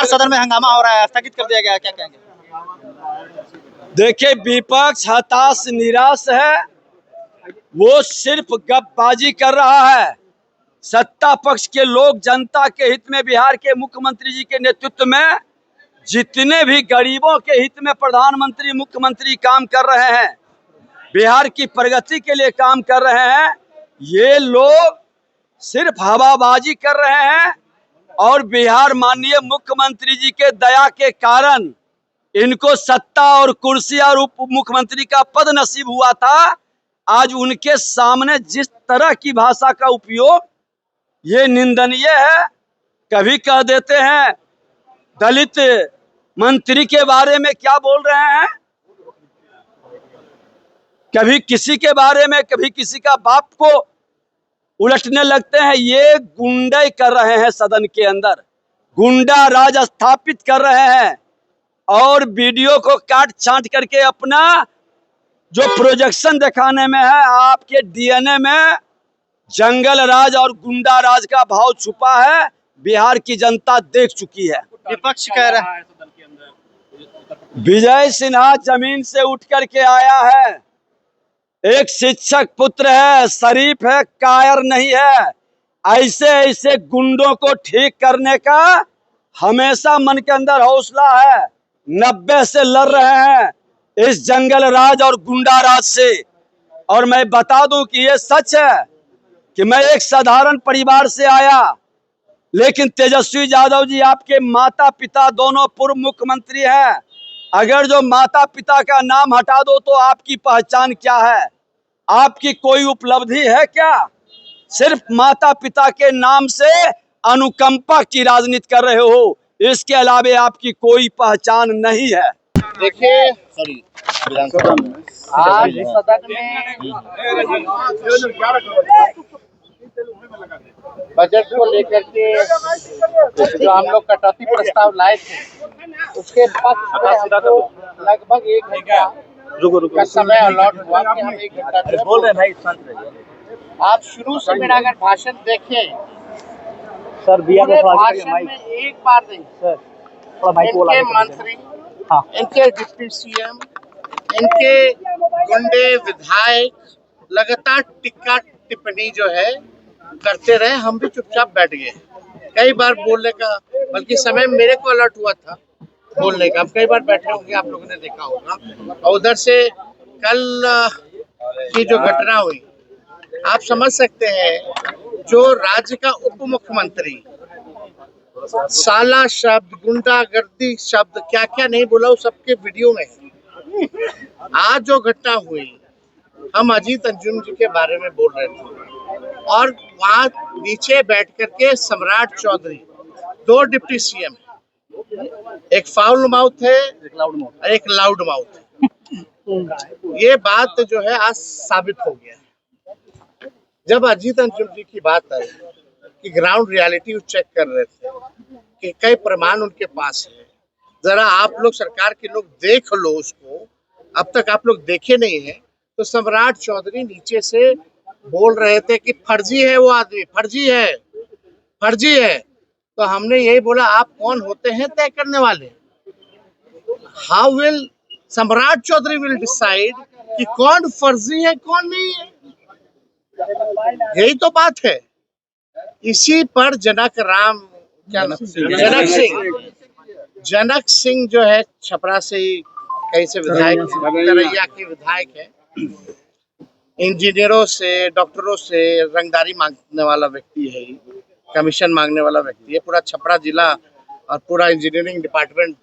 लगातार सदन में हंगामा हो रहा है, स्थगित कर दिया गया है, क्या कहेंगे? देखिए, विपक्ष हताश निराश है, वो सिर्फ गपबाजी कर रहा है। सत्ता पक्ष के लोग जनता के हित में बिहार के मुख्यमंत्री जी के नेतृत्व में जितने भी गरीबों के हित में प्रधानमंत्री मुख्यमंत्री काम कर रहे हैं, बिहार की प्रगति के लिए काम कर रहे हैं, ये लोग सिर्फ हवाबाजी कर रहे हैं। और बिहार माननीय मुख्यमंत्री जी के दया के कारण इनको सत्ता और कुर्सी और उप मुख्यमंत्री का पद नसीब हुआ था। आज उनके सामने जिस तरह की भाषा का उपयोग, ये निंदनीय है। कभी कह देते हैं दलित मंत्री के बारे में क्या बोल रहे हैं, कभी किसी के बारे में, कभी किसी का बाप को उलटने लगते हैं। ये गुंडे कर रहे हैं, सदन के अंदर गुंडा राज स्थापित कर रहे हैं और वीडियो को काट छांट करके अपना जो प्रोजेक्शन दिखाने में है, आपके डीएनए में जंगल राज और गुंडा राज का भाव छुपा है। बिहार की जनता देख चुकी है। विपक्ष कह रहा है विजय सिन्हा जमीन से उठ करके आया है, एक शिक्षक पुत्र है, शरीफ है, कायर नहीं है। ऐसे ऐसे गुंडों को ठीक करने का हमेशा मन के अंदर हौसला है। 90 से लड़ रहे हैं इस जंगल राज और गुंडा राज से। और मैं बता दूं कि ये सच है कि मैं एक साधारण परिवार से आया, लेकिन तेजस्वी यादव जी आपके माता पिता दोनों पूर्व मुख्यमंत्री हैं। अगर जो माता पिता का नाम हटा दो तो आपकी पहचान क्या है? आपकी कोई उपलब्धि है क्या? सिर्फ माता पिता के नाम से अनुकंपा की राजनीति कर रहे हो, इसके अलावे आपकी कोई पहचान नहीं है। देखिए, आज सदन में बजट को लेकर के जो हम लोग कटौती प्रस्ताव लाए थे, उसके पक्ष में हमको लगभग 1 घंटा का समय अलॉट हुआ कि हम 1 घंटा बोल रहे भाई। आप शुरू से मेरा अगर भाषण देखें सर, भाषण में एक बार नहीं सर, इनके मंत्री, इनके डिप्टी सीएम, इनके गुंडे विधायक लगातार टिक्का टिप्पणी जो है करते रहे। हम भी चुपचाप बैठ गए। कई बार बोलने का, बल्कि समय मेरे को अलर्ट हुआ था बोलने का। हम कई बार बैठे होंगे, आप लोगों ने देखा होगा। और उधर से कल की जो घटना हुई, आप समझ सकते हैं, जो राज्य का उप मुख्यमंत्री साला शब्द, गुंडागर्दी शब्द, क्या क्या नहीं बोला, वो सबके वीडियो में। आज जो घटना हुई, हम अजीत अंजुम जी के बारे में बोल रहे थे और वहां नीचे बैठ करके सम्राट चौधरी, 2 डिप्टी सीएम, एक फाउल माउथ है और एक लाउड माउथ है। ये बात जो है आज साबित हो गया है। जब अजीत अंजुम जी की बात आई कि ग्राउंड रियलिटी चेक कर रहे थे कि कई प्रमाण उनके पास है, जरा आप लोग सरकार के लोग देख लो उसको, अब तक आप लोग देखे नहीं है। तो सम्राट चौधरी नीचे से बोल रहे थे कि फर्जी है वो आदमी, फर्जी है, फर्जी है। तो हमने यही बोला, आप कौन होते हैं तय करने वाले? हाउ विल सम्राट चौधरी विल डिसाइड कि कौन फर्जी है कौन नहीं है? यही तो बात है। इसी पर जनक राम, क्या नाम, जनक सिंह जो है, छपरा से ही कहीं से विधायक, तरैया के विधायक है। इंजीनियरों से, डॉक्टरों से रंगदारी मांगने वाला व्यक्ति है, कमीशन मांगने वाला व्यक्ति है। पूरा छपरा जिला और पूरा इंजीनियरिंग डिपार्टमेंट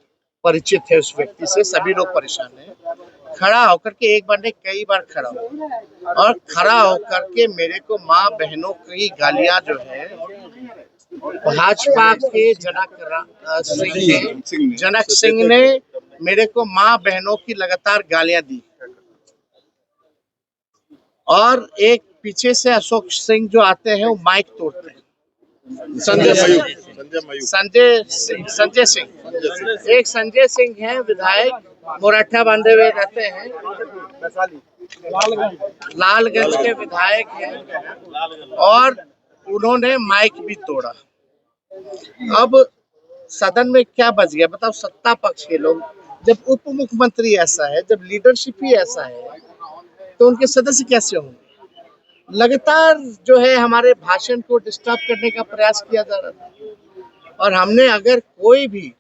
परिचित है उस व्यक्ति से। सभी लोग परेशान हैं। खड़ा होकर के, एक बार नहीं कई बार खड़ा हो, और खड़ा होकर के मेरे को माँ बहनों की गालियां जो है, भाजपा के जनक सिंह ने मेरे को माँ बहनों की लगातार गालियां दी। और एक पीछे से अशोक सिंह जो आते हैं, वो माइक तोड़ते हैं। संजय सिंह, एक संजय सिंह है विधायक, मोरठा बांधे हुए रहते हैं, लालगंज के विधायक हैं, और उन्होंने माइक भी तोड़ा। अब सदन में क्या बच गया बताओ? सत्ता पक्ष के लोग, जब उप मुख्यमंत्री ऐसा है, जब लीडरशिप ही ऐसा है, तो उनके सदस्य कैसे होंगे? लगातार जो है हमारे भाषण को डिस्टर्ब करने का प्रयास किया जा रहा था। और हमने अगर कोई भी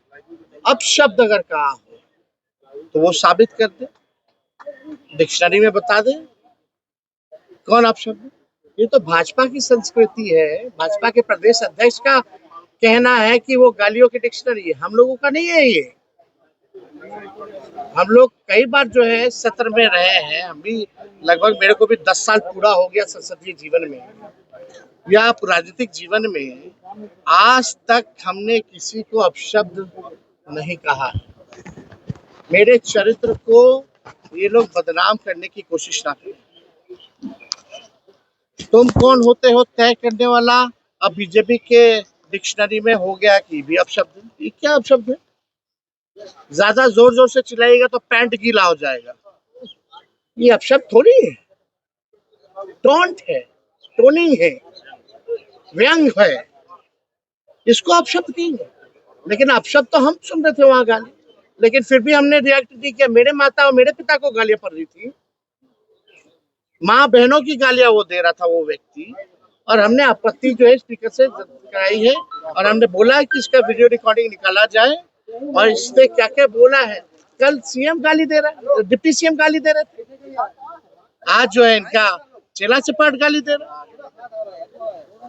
अपशब्द अगर कहा हो तो वो साबित कर दे, डिक्शनरी में बता दे कौन अपशब्द। ये तो भाजपा की संस्कृति है, भाजपा के प्रदेश अध्यक्ष का कहना है कि वो गालियों की डिक्शनरी है, हम लोगों का नहीं है ये। हम लोग कई बार जो है सत्र में रहे हैं, हम भी लगभग, मेरे को भी 10 साल पूरा हो गया संसदीय जीवन में या राजनीतिक जीवन में। आज तक हमने किसी को अपशब्द नहीं कहा। मेरे चरित्र को ये लोग बदनाम करने की कोशिश ना करें। तुम कौन होते हो तय करने वाला? अब बीजेपी के डिक्शनरी में हो गया कि भी अपशब्द। ये क्या अपशब्द है? ज्यादा जोर जोर से चिल्लाएगा तो पैंट गीला हो जाएगा। ये अपशब्द थोड़ी है, टोंट है, टोनिंग है, व्यंग है, इसको अपशब्द कहेंगे। लेकिन अपशब्द तो हम सुन रहे थे वहां गाली, लेकिन फिर भी हमने रिएक्ट नहीं किया। मेरे माता और मेरे पिता को गालियां पड़ रही थी, माँ बहनों की गालियां वो दे रहा था वो व्यक्ति, और हमने आपत्ति जो है स्पीकर से कराई है और हमने बोला है कि इसका वीडियो रिकॉर्डिंग निकाला जाए और इसने क्या क्या बोला है। कल सीएम गाली दे रहा है, डिप्टी सीएम गाली दे रहे थे, आज जो है इनका चेला चपाट गाली दे रहा है।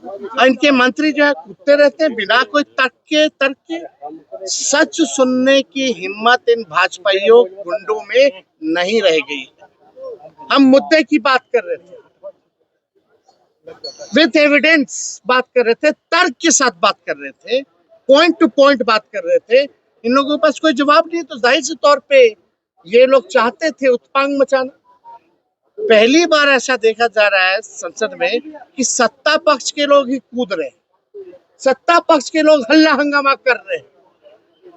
और इनके मंत्री जो है कूदते रहते हैं बिना कोई तर्क के। सच सुनने की हिम्मत इन भाजपाइयों गुंडों में नहीं रह गई। हम मुद्दे की बात कर रहे थे, विथ एविडेंस बात कर रहे थे, तर्क के साथ बात कर रहे थे, पॉइंट टू पॉइंट बात कर रहे थे। इन लोगों के पास कोई जवाब नहीं, तो जाहिर से तौर पे ये लोग चाहते थे उत्पांग मचाना। पहली बार ऐसा देखा जा रहा है संसद में कि सत्ता पक्ष के लोग ही कूद रहे, सत्ता पक्ष के लोग हल्ला हंगामा कर रहे हैं।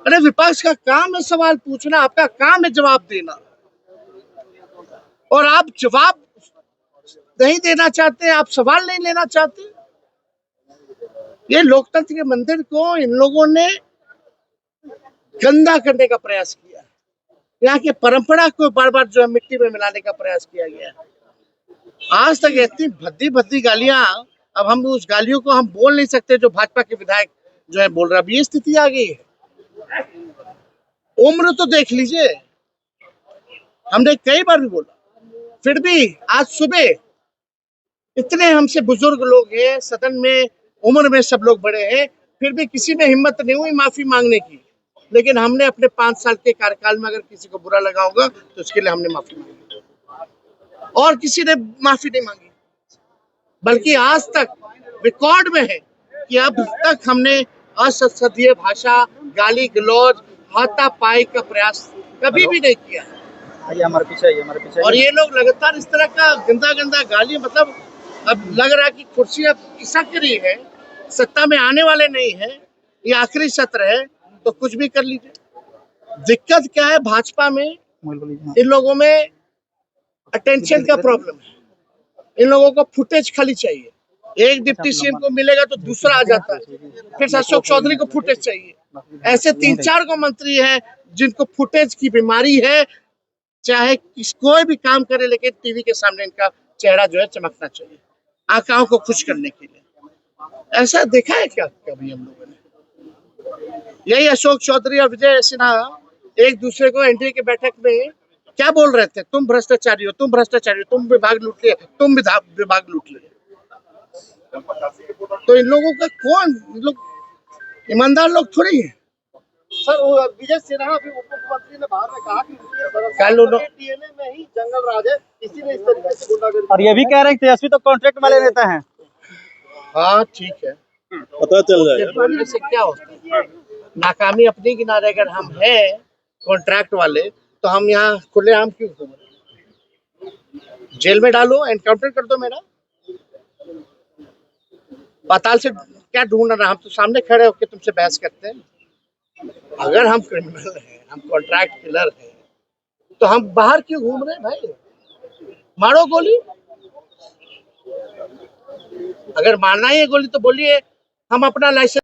अरे विपक्ष का काम है सवाल पूछना, आपका काम है जवाब देना, और आप जवाब नहीं देना चाहते, आप सवाल नहीं लेना चाहते। ये लोकतंत्र के मंदिर को इन लोगों ने गंदा करने का प्रयास किया है। यहाँ की परंपरा को बार बार जो है मिट्टी में मिलाने का प्रयास किया गया है। आज तक इतनी भद्दी भद्दी गालियां, अब हम उस गालियों को हम बोल नहीं सकते जो भाजपा के विधायक जो है बोल रहा है। अब ये स्थिति आ गई है। उम्र तो देख लीजिए, हमने कई बार भी बोला, फिर भी आज सुबह इतने हमसे बुजुर्ग लोग हैं सदन में, उम्र में सब लोग बड़े हैं, फिर भी किसी में हिम्मत नहीं हुई माफी मांगने की। लेकिन हमने अपने 5 साल के कार्यकाल में अगर किसी को बुरा लगा होगा तो उसके लिए हमने माफी मांगी, और किसी ने माफी नहीं मांगी। बल्कि आज तक रिकॉर्ड में है कि अब तक हमने असंसदीय भाषा, गाली गलौज, हाथापाई का प्रयास कभी भी नहीं किया। ये हमारे पीछे है, हमारे पीछे। और ये लोग लगातार इस तरह का गंदा गंदा गाली, मतलब अब लग रहा है कि कुर्सी अब खिसक रही है, सत्ता में आने वाले नहीं है, ये आखिरी सत्र है तो कुछ भी कर लीजिए। दिक्कत क्या है भाजपा में, इन लोगों में अटेंशन का प्रॉब्लम है। इन लोगों को फुटेज खाली चाहिए, एक डिप्टी सीएम को मिलेगा तो दूसरा आ जाता है, फिर अशोक चौधरी को फुटेज चाहिए। ऐसे 3-4 को मंत्री हैं जिनको फुटेज की बीमारी है, चाहे कोई भी काम करे लेकिन टीवी के सामने इनका चेहरा जो है चमकना चाहिए, आंखों को खुश करने के लिए। ऐसा देखा है क्या कभी हम लोगों ने? यही अशोक चौधरी और विजय सिन्हा एक दूसरे को एनडीए के बैठक में क्या बोल रहे थे? तुम भ्रष्टाचारी हो, तुम भ्रष्टाचारी हो, तुम विभाग लूट लिए, तुम विभाग लूट लिए। तो इन लोगों का कौन, लोग ईमानदार लोग थोड़ी है। सर विजय सिन्हा भी उप मुख्यमंत्री ने बाहर में कहा कि डीएनए में ही जंगल राज है, इसीलिए इस तरीके से गुंडागर्दी। और ये भी कह रहे हैं तेजस्वी तो कॉन्ट्रैक्ट वाले नेता हैं। हाँ ठीक है, पता चल जाएगा से क्या होता है। नाकामी अपनी किनारे अगर हम हैं कॉन्ट्रैक्ट वाले, तो हम यहाँ खुलेआम क्यों घूम रहे? जेल में डालो, एनकाउंटर कर दो मेरा, पाताल से क्या ढूंढ रहा? हम तो सामने खड़े होकर तुमसे बहस करते हैं। अगर हम क्रिमिनल हैं, हम कॉन्ट्रैक्ट किलर हैं, तो हम बाहर क्यों घूम रहे हैं भाई? मारो गोली, अगर मारना ही है गोली तो बोलिए, हम अपना लाइसेंस